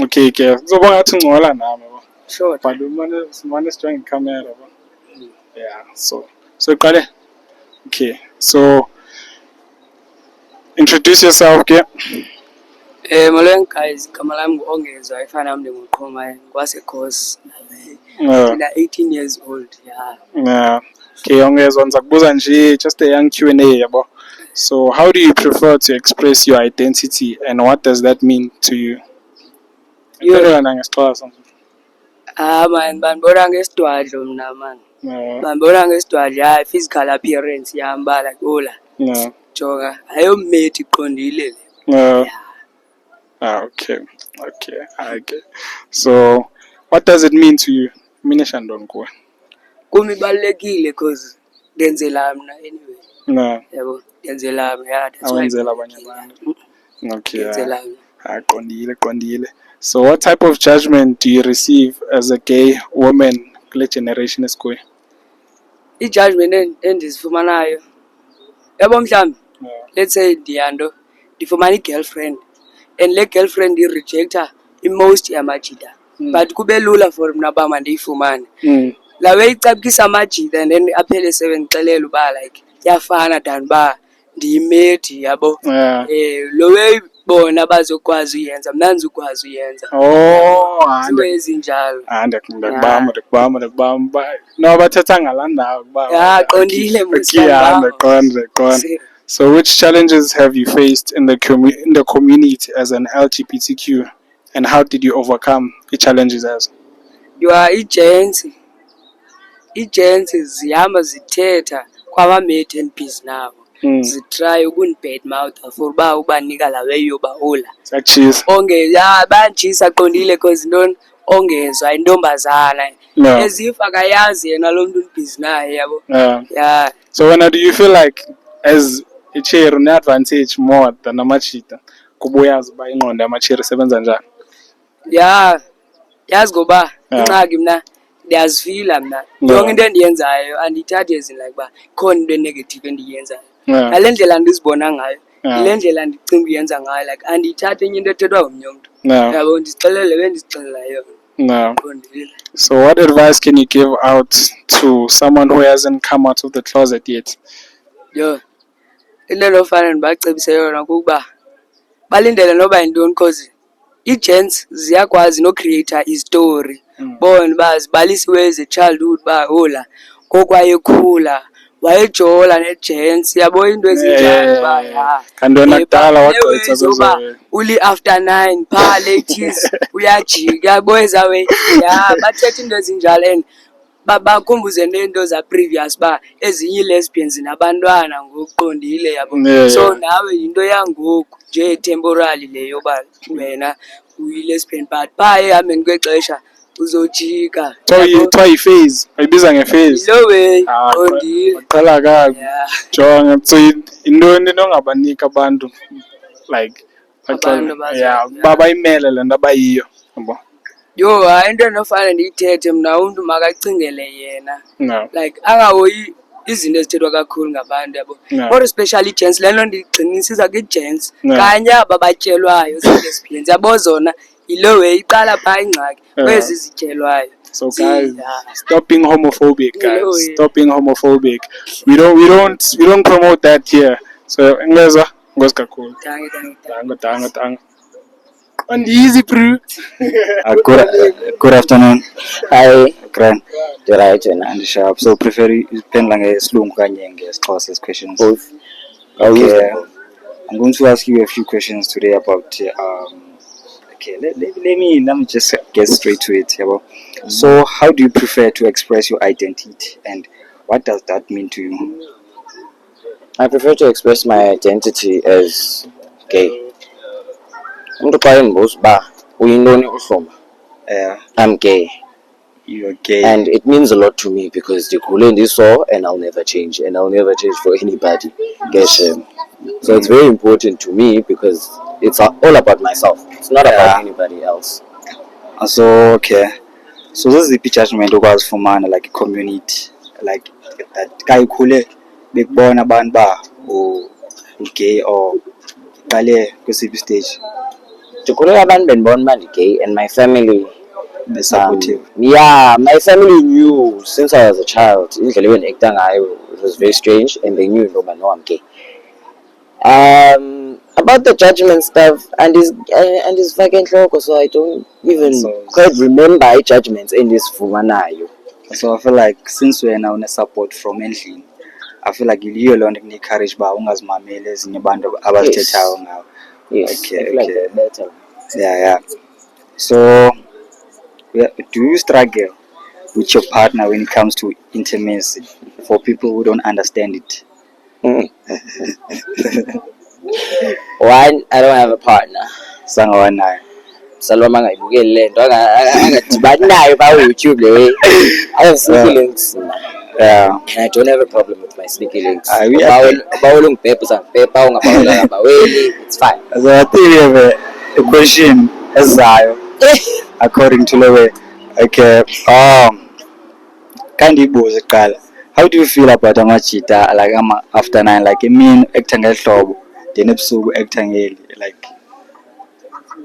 Okay, okay. So ngathi ngcola nami yabo. Sure. But umane sijonge icamera yabo. Yeah, so iqale. Okay. So introduce yourself, okay? Molweni guys, igama lami ngu-Ongezwa ifana nami ndinguqhuma ngwaseKhosi. Yeah. 18 years old, yeah. Yeah. Okay, ongezwa ngizakubuza nje just a young Q&A yabo. So how do you prefer to express your identity and what does that mean to you? Ngiphendula nangesixhosa. Man, bandibona ngesidwadlo mna man. Bandibona ngesidwadlo, hayi physical appearance yami ba like ola. Yeah. Jonga, ayomethi iqondile le. Yeah. Okay. So what does it mean to you? Mina shandon kuwe. Kumi balekile cause ndenzela mna anyway. No. Yabo, ndenzela mna, yeah, that's why. Awenzela abanye abantu. Okay. Ndenzela mna. Qondile. So what type of judgment do you receive as a gay woman kule generation esikuyo? I-judgment endizifumanayo. Yabo mhlawumbi, let's say ndifumana i-girlfriend and le girlfriend i-rejecta i-most yamajida. But kube lula for mna uba mandiyifumane. Lawe icapukisa amajida and then aphele sebendixelela uba like yafana than uba ndiyimethi yabo. Lo way bona bazokwazi uyenza mna ndizukwazi uyenza. Ziwe ezinjalo. Ndakubamba. No, bathetha ngalaa ndawo kuba. Yeah, qondile qonde. So which challenges have you faced in the community as an LGBTQ and how did you overcome the challenges as? You are i-gents zihamba zithetha kwabamethi endibhizi nabo. Zitry ukunibad mouth for uba ubanika la way yoba ola. Siyatshisa. Bayantshisa qondile cause ntoni Ongezwa intombazana. As if akayazi yena lo muntu endibhizi naye yabo. Yeah. So when do you feel like as icheri une-advantage more than amachita kuba uyazi uba ingqondo yamacheri isebenza njani? Yeah, yazi ngoba ingxaki mna ndiyazifila mna yonke into endiyenzayo andiyithathi as in like uba khona into enegative endiyenzayo. Ngale ndlela ndizibona ngayo, ile ndlela ndicinga uyenza ngayo, like andiyithathi enye into ethethwa ngomnye umntu. Yabo ndizixelele bendizixelela yona. So what advice can you give out to someone who hasn't come out of the closet yet? Yo, into enofana ndibacebise yona kukuba balindele noba yintoni cause i-gents ziyakwazi no-creator istory. Bona uba zibalisiwe ze-childhood uba hola ngoku wayekhula wayejola ne-gents yabo into ezinjalo uba kantona kudala wagqitha kuba uli after 9 phaa ladies uyajika yabo ezawe bathetha into ezinjalo and bakhumbuze neento za-previous uba ezinye ii-lesbians nabantwana ngokuqondile yabo. So nawe yinto yangoku nje temporary leyo uba wena uyi-lesbian but phaa ehambeni kwexesha uzojika. Kuthiwa yi-phase, bayibiza nge-phase. Yilo way, qondile. Baqala kabi. Jonga, so yintoni into ongabanika abantu like uba bayimele le nto abayiyo? Yo, hayi into enofane ndiyithethe mna umntu makacingele yena. Like angahoyi izinto ezithethwa kakhulu ngabantu yabo. More especially i-gents, le nto ndigxinisisa kwi-gents kanye aba batyelwayo zii-lesbians yabo zona yilo way iqala phaa ingxaki kwezi zityelwayo. So guys, stop being homophobic, guys. Stop being homophobic. We don't promote that here. So ngezwa ngozi kakhulu. Danga. And easy bro. Good afternoon. Hi, Gran. Right and sharp. So prefer pen ngesilungu kanye ngesixhosa questions. Both. Okay. I'm going to ask you a few questions today about okay, let me just get straight to it. So how do you prefer to express your identity and what does that mean to you? I prefer to express my identity as gay. I'm gay. You're gay. And it means a lot to me because and I'll never change. And I'll never change for anybody. So it's very important to me because it's all about myself. It's not about anybody else. So, okay. So this is the judgment okwazi fumana like community. Like that guy khule bekubona abantu ba gay or qale kwisiphi stage. ndikhule abantu bendibona uba ndi-gay and my family Supportive. yeah, my family knew since I was a child. Indlela ebendiacta ngayo, it was very strange, and they knew no, but no, I'm gay. About the judgment stuff, and is fucking loco, so I don't even quite remember judgments in this fumanayo. So I feel like since we're now on a support from endlini, I feel like yiyo loo nto kuni-encourage uba ungazimameli ezinye abantu abazithethayo ngawo. Yes, Okay, I feel like okay. they're better. Yeah. So, do you struggle with your partner when it comes to intimacy for people who don't understand it? One, I don't have a partner. Sangawanayo. Salwa angayibukeli le nto angadibani nayo ba YouTube le way. I have sneaky links. Yeah. And I don't have a problem with my sneaky links. Bawela It's fine. So I think we have a question ezayo according to the way. Okay. Kandibuze kuqala. How do you feel about amajita like after 9 like imini actor ngehlobo then ebusuku actor ngeli like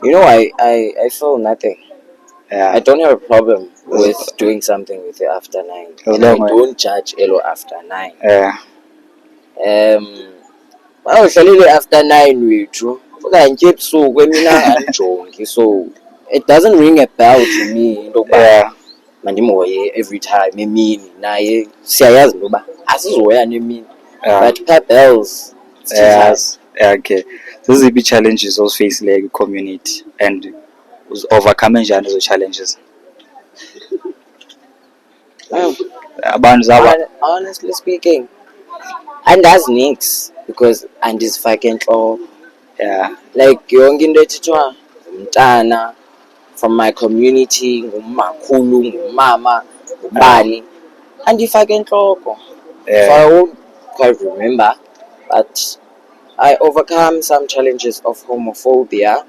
you know I feel nothing. yeah. I don't have a problem with doing something with it after 9. And I don't judge elo after 9. Yeah. Awuhlalile after 9 wethu okanye ebusuku emina anjongi, so it doesn't ring a bell to me into yokuba mandimhoye every time emini naye siyayazi into yoba asizohoyana emini, but per bells okay. Zeziphi challenges ozifacile kwi-community and overcome njani ezo challenges? Abantu zaba honestly speaking andazi nix because andizifake entloko. Like yonke into ethethwa ngumntana from my community, ngumakhulu, ngumama, ngubani, andifake entloko. So I won't quite remember, but I overcome some challenges of homophobia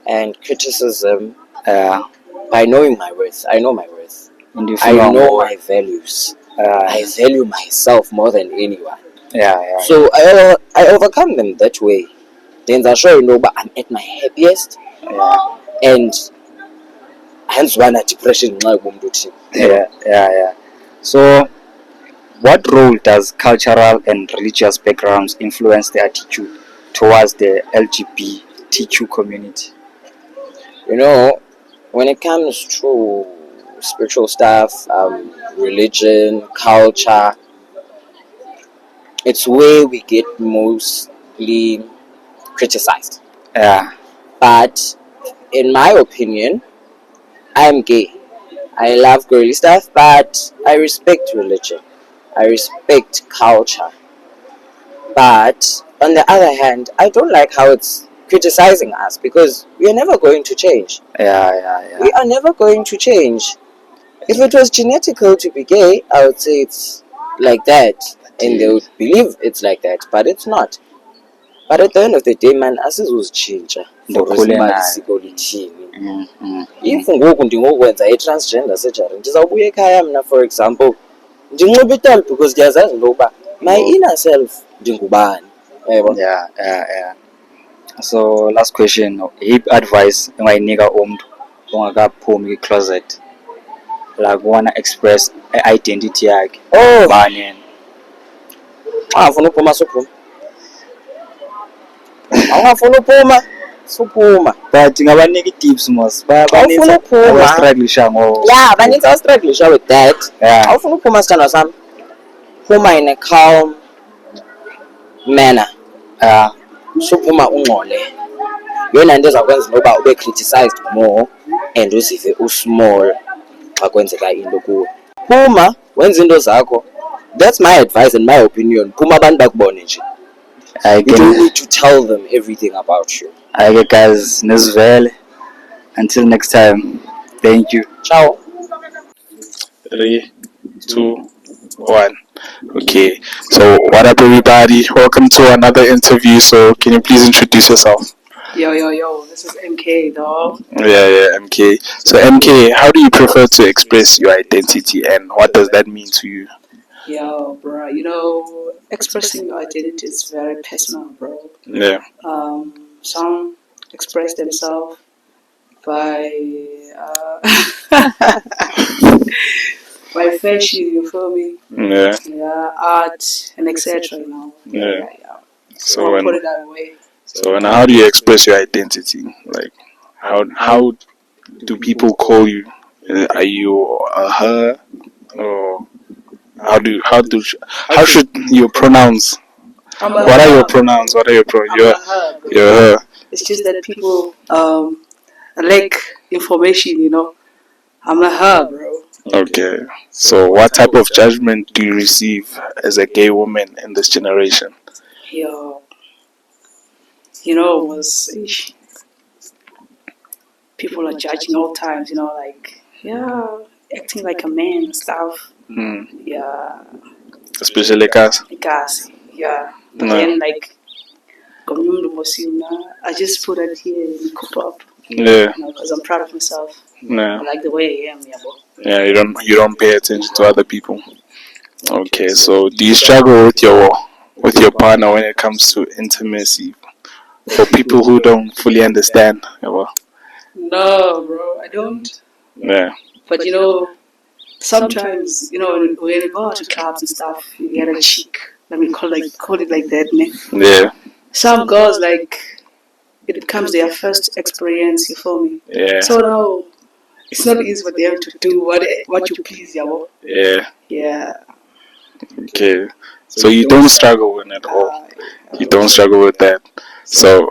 and criticism by knowing my worth. I know my worth. I know my values. I value myself more than anyone. So I overcome them that way. Then I sure know, but I'm at my happiest. And hence one depression. So what role does cultural and religious backgrounds influence the attitude towards the LGBTQ community? You know, when it comes to spiritual stuff, religion, culture, it's where we get mostly criticized. But in my opinion, I'm gay. I love girly stuff, but I respect religion. I respect culture. But on the other hand, I don't like how it's criticizing us because we are never going to change. We are never going to change. If it was genetical to be gay, I would say it's like that. And they would believe it's like that. But it's not. But at the end of the day, man, asizozitshintsha isiko lithini. If ngoku ndingokwenza i-transgender surgery ndizawubuya ekhaya mna, for example, ndinxiba itambi because ndiyazazi into yokuba my inner self ndingubani. So last question, yiphi advice engayinika umntu ongakaphumi kwi-closet like wanna express i-identity yakhe? Bani yena? Xa ufuna uphuma suphuma. Awungafuna uphuma suphuma. But ngabanika i-tips mos awufuna uphuma struggle ngo banintsi struggle with that. Awufuna uphuma sithandwa sam, phuma in a calm manner. Suphuma ungxole. Yona nto ezakwenza noba ube criticized more and uzive usmall xa kwenzeka into kuwe. Phuma wenza into zakho. That's my advice and my opinion. Phuma abantu bakubone nje. You don't need to tell them everything about you. Okay guys, nesivele. Until next time. Thank you. Ciao. 3, 2, 1. Okay, so what up everybody? Welcome to another interview. So can you please introduce yourself? Yo, this is MK, dog. Yeah, MK. So MK, how do you prefer to express your identity and what does that mean to you? Yo, bro, you know, expressing your identity is very personal, bro. Yeah. Some express themselves by by fashion, you feel me? Yeah. Yeah, art and etc. You know. Yeah. So I'll when put it that way. so and how do you express your identity? Like how do people call you? Are you a her or how should you pronounce? What are your pronouns? What are your I'm a her, bro. you're her? It's just that people lack information, you know. I'm a her, bro. Okay. So what type of judgment do you receive as a gay woman in this generation? Yo, you know, was people are judging all times, you know, like yeah, acting like a man and stuff. Mm. Yeah, Especially guys. guys. Yeah, but No. then like, I just put it here and coop up, Yeah. you know, because I'm proud of myself. Yeah. I like the way I am, yeah, bro. Yeah, you don't pay attention to other people. Okay, so do you struggle with your partner when it comes to intimacy? For people who don't fully understand. Yeah. No, bro, I don't. Yeah. But you know, sometimes you know when you go out to clubs and stuff, you get a chick. Let me call it like that, man. Yeah. Some girls like it becomes their first experience. You feel me? Yeah. So now it's not easy for them to do what you please, yeah, bro. Yeah. Yeah. Okay. So you don't struggle with it at all. You don't struggle with that. So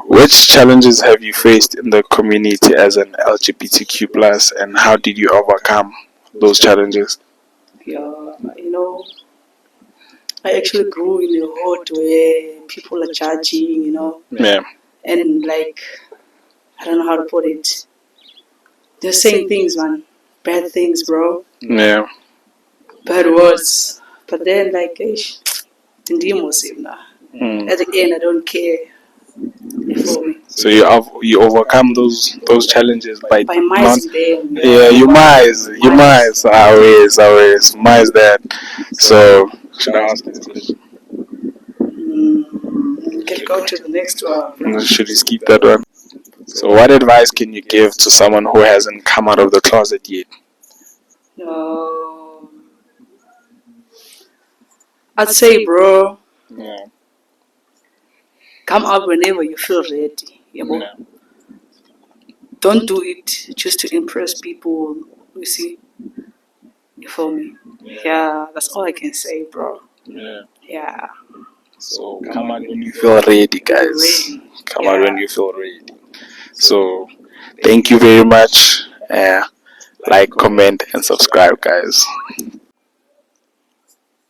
which challenges have you faced in the community as an LGBTQ plus, and how did you overcome those challenges? Yeah, you know, I actually grew in a hood where people are judging, you know, Yeah. and like I don't know how to put it. They're saying things, man, bad things, bro, Yeah. bad words. But then like, ish, now. Mm. At the end, I don't care. You feel me? So you overcome those challenges by By not. mising them. Yeah, you might always might that. So should I ask this question? Can go to the next one. Should we skip that one? So what advice can you give to someone who hasn't come out of the closet yet? I'd say, bro, Yeah. come out whenever you feel ready. Yeah, bro. Yeah. Don't do it just to impress people. You see, you feel me? Yeah, that's all I can say, bro. Yeah. Yeah. So come out when you feel ready, guys. Ready. Come out when you feel ready. So thank you very much. Like, comment, and subscribe, guys.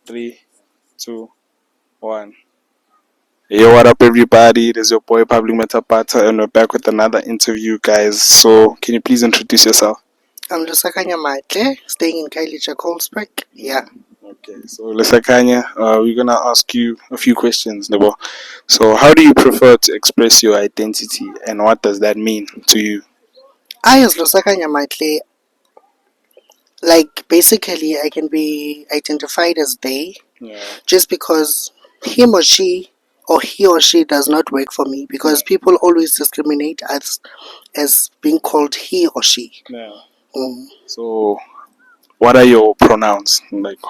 3, 2, 1. Yo, what up, everybody? It is your boy Public Metapata, and we're back with another interview, guys. So, can you please introduce yourself? I'm Lusakanya Maitle, staying in Kailija, Colesburg. Yeah. Okay, so Lesakanya, we're gonna ask you a few questions, Nebo. So, how do you prefer to express your identity, and what does that mean to you? I, as Lusakanya Maitle, like basically, I can be identified as they Yeah. just because him or she or he or she does not work for me because people always discriminate us as being called he or she. Yeah. Mm. So, what are your pronouns? Like,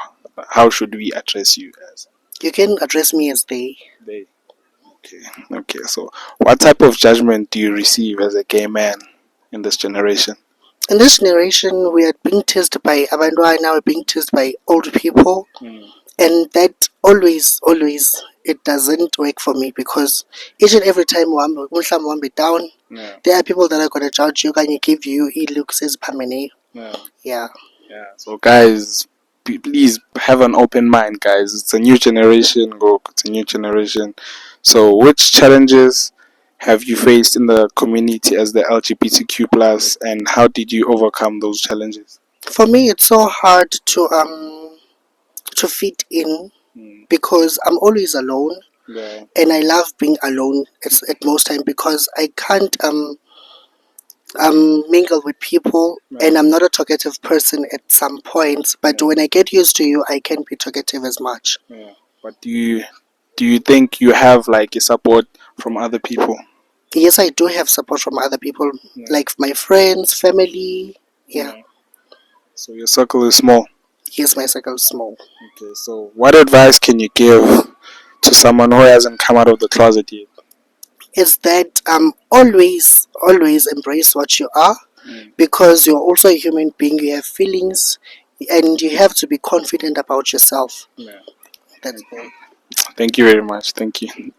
how should we address you as? You can address me as they. They. Okay. Okay. So, what type of judgment do you receive as a gay man in this generation? In this generation, we are being teased by Abandwa, now we're being teased by old people. And that always, it doesn't work for me because each and every time one be down, Yeah. there are people that are going to judge you and give you looks as permanent. Yeah. Yeah. Yeah. So, guys, please have an open mind, guys. It's a new generation. It's a new generation. So, which challenges have you faced in the community as the LGBTQ plus, and how did you overcome those challenges? For me, it's so hard to fit in because I'm always alone. Yeah. And I love being alone at most time because I can't mingle with people, and I'm not a talkative person at some points, but when I get used to you, I can be talkative as much. Yeah. But do you think you have like a support from other people? Yes, I do have support from other people, like my friends, family. Yeah. So your circle is small. Yes, my circle is small. Okay, so what advice can you give to someone who hasn't come out of the closet yet? Is that always embrace what you are, because you're also a human being. You have feelings, and you have to be confident about yourself. Yeah. That's all. Thank you very much. Thank you.